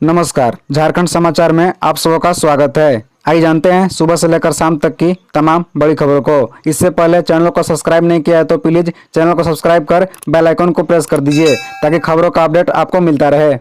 नमस्कार, झारखंड समाचार में आप सबका का स्वागत है। आइए जानते हैं सुबह से लेकर शाम तक की तमाम बड़ी खबरों को। इससे पहले चैनल को सब्सक्राइब नहीं किया है तो प्लीज चैनल को सब्सक्राइब कर बेल आइकन को प्रेस कर दीजिए ताकि खबरों का अपडेट आपको मिलता रहे।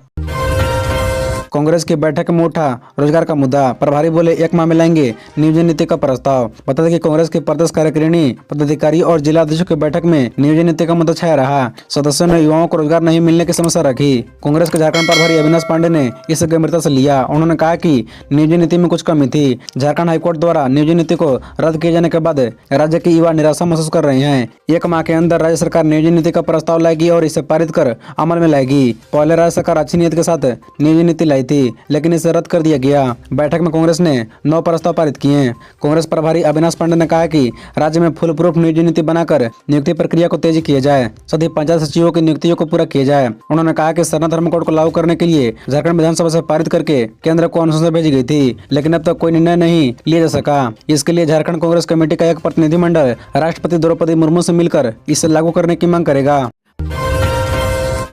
कांग्रेस की बैठक में उठा रोजगार का मुद्दा, प्रभारी बोले 1 माह में लाएंगे नियोजन नीति का प्रस्ताव। बता दें कि कांग्रेस की प्रदेश कार्यकारिणी पदाधिकारी और जिला अध्यक्षों की बैठक में नियोजन नीति का मुद्दा छाया रहा। सदस्यों ने युवाओं को रोजगार नहीं मिलने की समस्या रखी। कांग्रेस के झारखंड प्रभारी अविनाश पांडे ने इसे गंभीरता से लिया। उन्होंने कहा कि नियोजन नीति में कुछ कमी थी। झारखंड हाईकोर्ट द्वारा नियोजन नीति को रद्द किए जाने के बाद राज्य के युवा निराशा महसूस कर रहे हैं। 1 माह के अंदर राज्य सरकार नियोजन नीति का प्रस्ताव लाएगी और इसे पारित कर अमल में लाएगी। पहले राज्य सरकार अच्छी नीयत के साथ नियोजन नीति लाई थी, लेकिन इसे रद्द कर दिया गया। बैठक में कांग्रेस ने 9 प्रस्ताव पारित किए। कांग्रेस प्रभारी अविनाश पांडे ने कहा कि राज्य में फुल प्रूफ नियोजन नीति बनाकर नियुक्ति प्रक्रिया को तेजी किया जाए, साथ ही पंचायत सचिवों की नियुक्तियों को पूरा किया जाए। उन्होंने कहा कि सरना धर्म कोड को लागू करने के लिए झारखंड विधानसभा से पारित करके केंद्र को अनुशंसा भेजी गई थी, लेकिन अब तक कोई निर्णय नहीं लिया जा सका। इसके लिए झारखंड कांग्रेस कमेटी का एक प्रतिनिधिमंडल राष्ट्रपति द्रौपदी मुर्मू से मिलकर इसे लागू करने की मांग करेगा।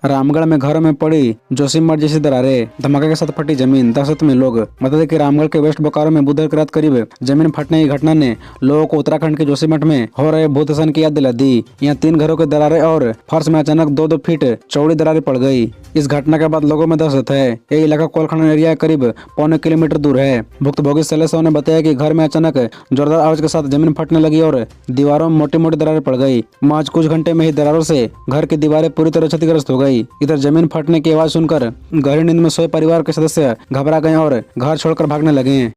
रामगढ़ में घरों में पड़ी जोशीमठ जैसी दरारें, धमाके के साथ फटी जमीन, दहशत में लोग। बता दें कि रामगढ़ के वेस्ट बोकारो में बुधवार की रात करीब जमीन फटने की घटना ने लोगों को उत्तराखंड के जोशीमठ में हो रहे भूतसन की याद दिला दी। यहाँ 3 घरों के दरारें और फर्श में अचानक 2-2 फीट चौड़ी दरारें पड़ गई। इस घटना के बाद लोगों में दहशत है। ये इलाका कोलखंड एरिया करीब 1.25 किलोमीटर दूर है। भुक्तभोगी शैलेश ने बताया कि घर में अचानक जोरदार आवाज के साथ जमीन फटने लगी और दीवारों में मोटी मोटी दरारें पड़ गई। महज कुछ घंटे में ही दरारों से घर की दीवारें पूरी तरह क्षतिग्रस्त हो गई। इधर जमीन फटने की आवाज सुनकर गहरी नींद में सोए परिवार के सदस्य घबरा गए और घर छोड़कर भागने लगे।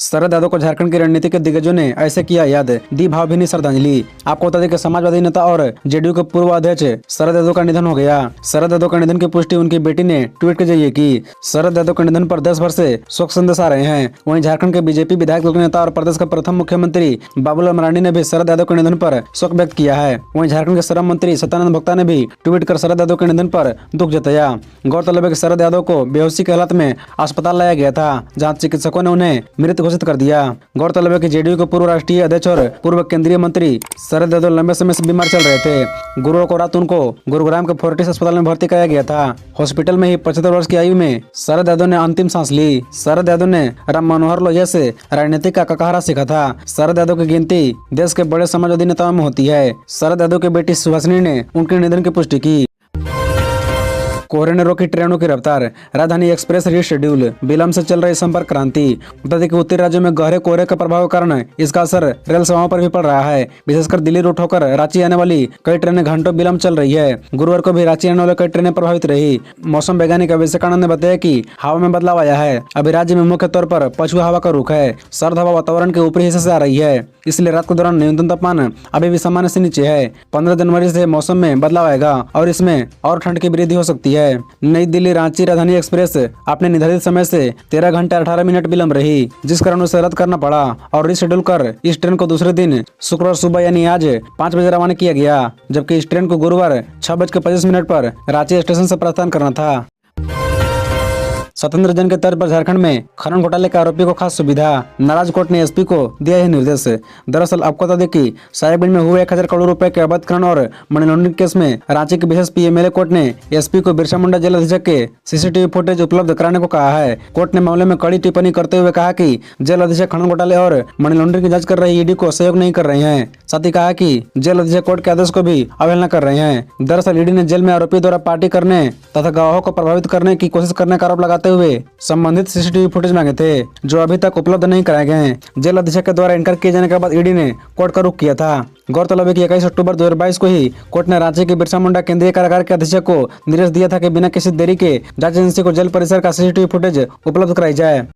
शरद यादव को झारखंड की रणनीति के दिग्गजों ने ऐसे किया याद, दी भावभीनी श्रद्धांजलि। आपको बता दें कि समाजवादी नेता और जेडीयू के पूर्व अध्यक्ष शरद यादव का निधन हो गया। शरद यादव के निधन की पुष्टि उनकी बेटी ने ट्वीट के जरिए की। शरद यादव के निधन पर देश भर से शोक संदेश आ रहे हैं। वहीं झारखंड के बीजेपी विधायक दल के नेता और प्रदेश के प्रथम मुख्यमंत्री बाबूलाल मरांडी ने भी शरद यादव के निधन पर शोक व्यक्त किया है। वहीं झारखंड के श्रम मंत्री सत्यानंद भोक्ता ने भी ट्वीट कर शरद यादव के निधन पर दुख जताया। गौरतलब है कि शरद यादव को बेहोशी की हालत में अस्पताल लाया गया था, जहाँ चिकित्सकों ने उन्हें मृत घोषित कर दिया। गौरतलब है कि जेडीयू के पूर्व राष्ट्रीय अध्यक्ष और पूर्व केंद्रीय मंत्री शरद यादव लंबे समय से बीमार चल रहे थे। गुरुवार को रात उनको गुरुग्राम के फोर्टिस अस्पताल में भर्ती कराया गया था। हॉस्पिटल में ही 75 वर्ष की आयु में शरद यादव ने अंतिम सांस ली। शरद यादव ने राम मनोहर लोहिया से राजनीति का ककाहारा सीखा था। शरद यादव की गिनती देश के बड़े समाजवादी नेताओं में होती है। शरद यादव की बेटी सुहासिनी ने उनके निधन की पुष्टि की। कोहरे ने रोकी ट्रेनों की रफ्तार, राजधानी एक्सप्रेस रीशेड्यूल, विलंब से चल रही संपर्क क्रांति। बता दें कि उत्तरी राज्यों में गहरे कोहरे के प्रभाव के कारण इसका असर रेल सेवाओं पर भी पड़ रहा है। विशेषकर दिल्ली रूट होकर रांची आने वाली कई ट्रेनें घंटों विलंब चल रही है। गुरुवार को भी रांची आने वाली कई ट्रेनें प्रभावित रही। मौसम वैज्ञानिक अभिषेक आनंद ने बताया कि हवा में बदलाव आया है। अभी राज्य में मुख्य तौर पर पछुआ हवा का रुख है। सर्द हवा वातावरण के ऊपरी हिस्से से आ रही है, इसलिए रात के दौरान न्यूनतम तापमान अभी भी सामान्य से नीचे है। 15 जनवरी से मौसम में बदलाव आएगा और इसमें और ठंड की वृद्धि हो सकती है। नई दिल्ली रांची राजधानी एक्सप्रेस अपने निर्धारित समय से 13 घंटे 18 मिनट विलंब रही, जिस कारण उसे रद्द करना पड़ा और रीशेड्यूल कर इस ट्रेन को दूसरे दिन शुक्रवार सुबह यानी आज 5 बजे रवाना किया गया, जबकि इस ट्रेन को गुरुवार 6:25 पर रांची स्टेशन से प्रस्थान करना था। स्वतंत्र जन के तर्ज पर झारखंड में खनन घोटाले के आरोपी को खास सुविधा, नाराज कोर्ट ने एसपी को दिया है निर्देश। दरअसल आपको बता दें कि साहिबगंज में हुए 1000 करोड़ रुपए के अवैध खनन और मनी लॉन्ड्रिंग केस में रांची के विशेष पीएमएलए कोर्ट ने एसपी को बिरसा मुंडा जेल अधीक्षक के सीसीटीवी फुटेज उपलब्ध कराने को कहा है। कोर्ट ने मामले में कड़ी टिप्पणी करते हुए कहा कि जेल अधीक्षक खनन घोटाले और मनी लॉन्ड्रिंग की जाँच कर रही ईडी को सहयोग नहीं कर रहे हैं। साथ ही कहा कि जेल अधीक्षक कोर्ट के आदेश को भी अवहेलना कर रहे हैं। दरअसल ईडी ने जेल में आरोपी द्वारा पार्टी करने तथा गवाहों को प्रभावित करने की कोशिश करने का आरोप लगाते हुए संबंधित सीसीटीवी फुटेज मांगे थे, जो अभी तक उपलब्ध नहीं कराए गए हैं। जेल अधीक्षक के द्वारा इनकार किए जाने के बाद ईडी ने कोर्ट का रुख किया था। गौरतलब है कि 21 अक्टूबर 2022 को ही कोर्ट ने रांची के बिरसा मुंडा केंद्रीय कारागार के अधीक्षक को निर्देश दिया था कि बिना किसी देरी के जांच एजेंसी को जेल परिसर का सीसीटीवी फुटेज उपलब्ध कराई जाए।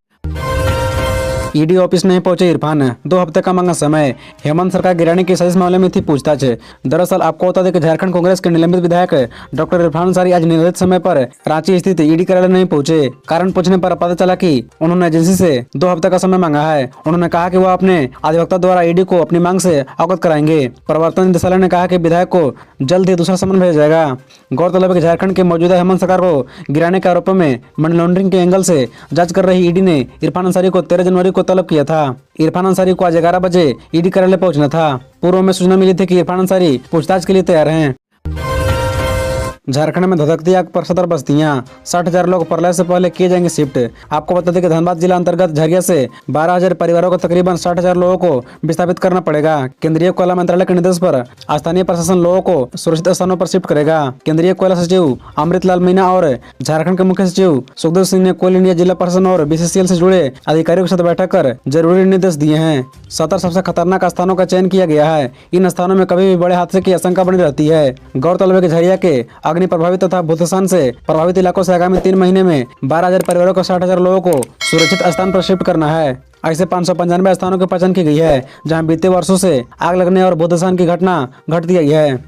ईडी ऑफिस नहीं पहुंचे इरफान, 2 हफ्ते का मांगा समय। हेमंत सरकार गिराने की साजिश मामले में थी पूछताछ। दरअसल आपको बता दें कि झारखंड कांग्रेस के निलंबित विधायक डॉक्टर इरफान अंसारी आज निर्धारित समय पर रांची स्थित ईडी कार्यालय नहीं पहुंचे। कारण पूछने पर पता चला कि उन्होंने एजेंसी से 2 हफ्ते का समय मांगा है। उन्होंने कहा कि वह अपने अधिवक्ता द्वारा ईडी को अपनी मांग से अवगत कराएंगे। प्रवर्तन निदेशालय ने कहा कि विधायक को जल्द ही दूसरा समन भेजा जाएगा। गौरतलब है कि झारखंड के मौजूदा हेमंत सरकार को गिराने के आरोपों में मनी लॉन्ड्रिंग के एंगल से जांच कर रही ईडी ने इरफान अंसारी को 13 जनवरी को तलब किया था। इरफान अंसारी को आज 11 बजे ईडी कार्यालय पहुंचना था। पूर्व में सूचना मिली थी कि इरफान अंसारी पूछताछ के लिए तैयार हैं। झारखंड में धधकती आग पर 70 बस्तियां, 60,000 लोग प्रलय से पहले किए जाएंगे शिफ्ट। आपको बता दें कि धनबाद जिला अंतर्गत झरिया से 12,000 परिवारों को तकरीबन 60,000 लोगों को विस्थापित करना पड़ेगा। केंद्रीय कोयला मंत्रालय के निर्देश पर स्थानीय प्रशासन लोगों को सुरक्षित स्थानों पर शिफ्ट करेगा। केंद्रीय कोयला सचिव अमृतलाल मीना और झारखंड के मुख्य सचिव सुखदेव सिंह ने कोल इंडिया जिला प्रशासन और बीसीसीएल से जुड़े अधिकारियों के साथ बैठक कर जरूरी निर्देश दिए हैं। 70 सबसे खतरनाक स्थानों का चयन किया गया है। इन स्थानों में कभी भी बड़े हादसे की आशंका बनी रहती है। गौरतलब है कि झरिया के अग्नि प्रभावित तथा भूतसान से प्रभावित इलाकों से आगामी 3 महीने में 12,000 परिवारों को 60,000 लोगों को सुरक्षित स्थान पर शिफ्ट करना है। ऐसे 595 स्थानों की पहचान की गई है जहां बीते वर्षों से आग लगने और भूतसान की घटना घटती आई है।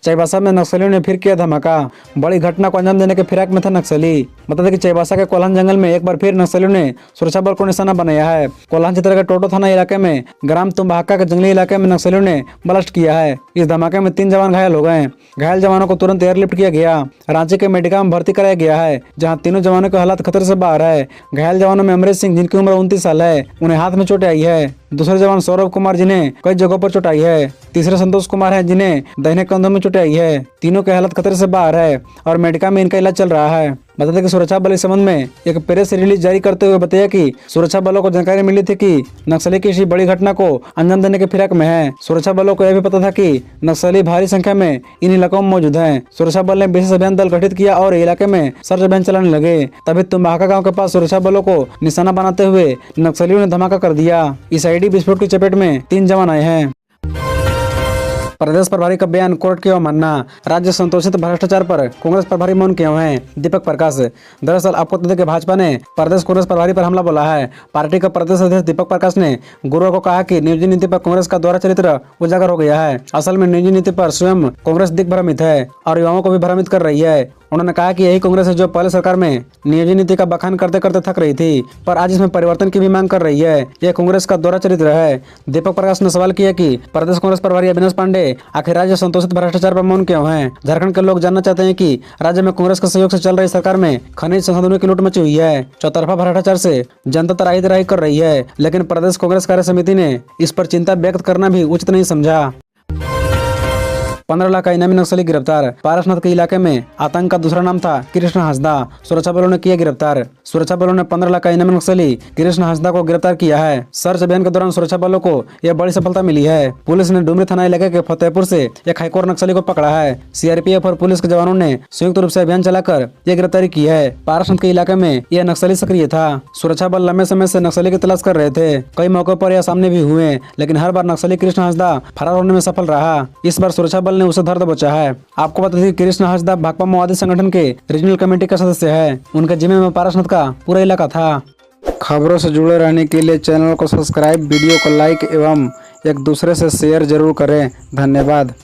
चाईबासा में नक्सलियों ने फिर किया धमाका। बड़ी घटना को अंजाम देने के फिराक में था नक्सली। बता दें कि चाईबासा के कोल्हान जंगल में एक बार फिर नक्सलियों ने सुरक्षा बल को निशाना बनाया है। कोल्हान क्षेत्र के टोटो थाना इलाके में ग्राम तुम्बाहका के जंगली इलाके में नक्सलियों ने ब्लास्ट किया है। इस धमाके में 3 जवान घायल हो गए। घायल जवानों को तुरंत एयरलिफ्ट किया गया, रांची के मेडिका में भर्ती कराया गया है, जहाँ तीनों जवानों के हालात खतरे से बाहर है। घायल जवानों में अमरीश सिंह, जिनकी उम्र 29 साल है, उन्हें हाथ में चोटें आई है। दूसरे जवान सौरभ कुमार, जिन्हें कई जगहों पर चोट आई है। तीसरे संतोष कुमार हैं, जिन्हें दाहिने कंधों में चोटें आई है। तीनों के हालत खतरे से बाहर है और मेडिका में इनका इलाज चल रहा है। बता दें कि सुरक्षा बल इस संबंध में एक प्रेस रिलीज जारी करते हुए बताया कि सुरक्षा बलों को जानकारी मिली थी कि नक्सली की इसी बड़ी घटना को अंजाम देने के फिराक में है। सुरक्षा बलों को यह भी पता था कि नक्सली भारी संख्या में इन इलाकों में मौजूद हैं। सुरक्षा बल ने विशेष अभियान दल गठित किया और इलाके में सर्च अभियान चलाने लगे। तभी तुम्बाहका गाँव के पास सुरक्षा बलों को निशाना बनाते हुए नक्सलियों ने धमाका कर दिया। इस आईडी विस्फोट की चपेट में 3 जवान आए हैं। प्रदेश प्रभारी का बयान, कोर्ट की अवमानना। राज्य संतोषित भ्रष्टाचार पर कांग्रेस प्रभारी मौन क्यों हैं? दीपक प्रकाश। दरअसल आपको बता दें कि भाजपा ने प्रदेश कांग्रेस प्रभारी पर हमला बोला है। पार्टी के प्रदेश अध्यक्ष दीपक प्रकाश ने गुरुवार को कहा कि नियोजन नीति पर कांग्रेस का दोहरा चरित्र उजागर हो गया है। असल में नियोजन नीति पर स्वयं कांग्रेस दिग्भ्रमित है और युवाओं को भी भ्रमित कर रही है। उन्होंने कहा कि यही कांग्रेस है जो पहले सरकार में नियोजन नीति का बखान करते करते थक रही थी, पर आज इसमें परिवर्तन की भी मांग कर रही है। यह कांग्रेस का दोहरा चरित्र है। दीपक प्रकाश ने सवाल किया कि प्रदेश कांग्रेस प्रभारी अविनाश पांडे आखिर राज्य संतोषित भ्रष्टाचार पर मौन क्यों हैं? झारखंड के लोग जानना चाहते हैं कि राज्य में कांग्रेस के सहयोग से चल रही सरकार में खनिज संसाधनों की लूट मची हुई है। चौतरफा भ्रष्टाचार से जनता तराही कर रही है, लेकिन प्रदेश कांग्रेस कार्य समिति ने इस पर चिंता व्यक्त करना भी उचित नहीं समझा। 15 लाख का इनामी नक्सली गिरफ्तार। पारसनाथ के इलाके में आतंक का दूसरा नाम था कृष्ण हंसदा। सुरक्षा बलों ने किया गिरफ्तार। सुरक्षा बलों ने 15 लाख का इनामी नक्सली कृष्ण हंसदा को गिरफ्तार किया है। सर्च अभियान के दौरान सुरक्षा बलों को यह बड़ी सफलता मिली है। पुलिस ने डुमरी थाना इलाके के फतेहपुर से एक हाईकोर्ट नक्सली को पकड़ा है। सीआरपीएफ और पुलिस के जवानों ने संयुक्त रूप से अभियान चलाकर यह गिरफ्तारी की है। पारसनाथ के इलाके में यह नक्सली सक्रिय था। सुरक्षा बल लंबे समय से नक्सली की तलाश कर रहे थे। कई मौकों पर यह सामने भी हुए, लेकिन हर बार नक्सली कृष्ण हंसदा फरार होने में सफल रहा। इस बार सुरक्षा बल ने उसे धर दबोचा है। आपको बता दें कि कृष्ण हंसदा भाकपा माओवादी संगठन के रीजनल कमेटी का सदस्य है। उनके जिम्मे में पारसनाथ का पूरा इलाका था। खबरों से जुड़े रहने के लिए चैनल को सब्सक्राइब, वीडियो को लाइक एवं एक दूसरे से शेयर जरूर करें। धन्यवाद।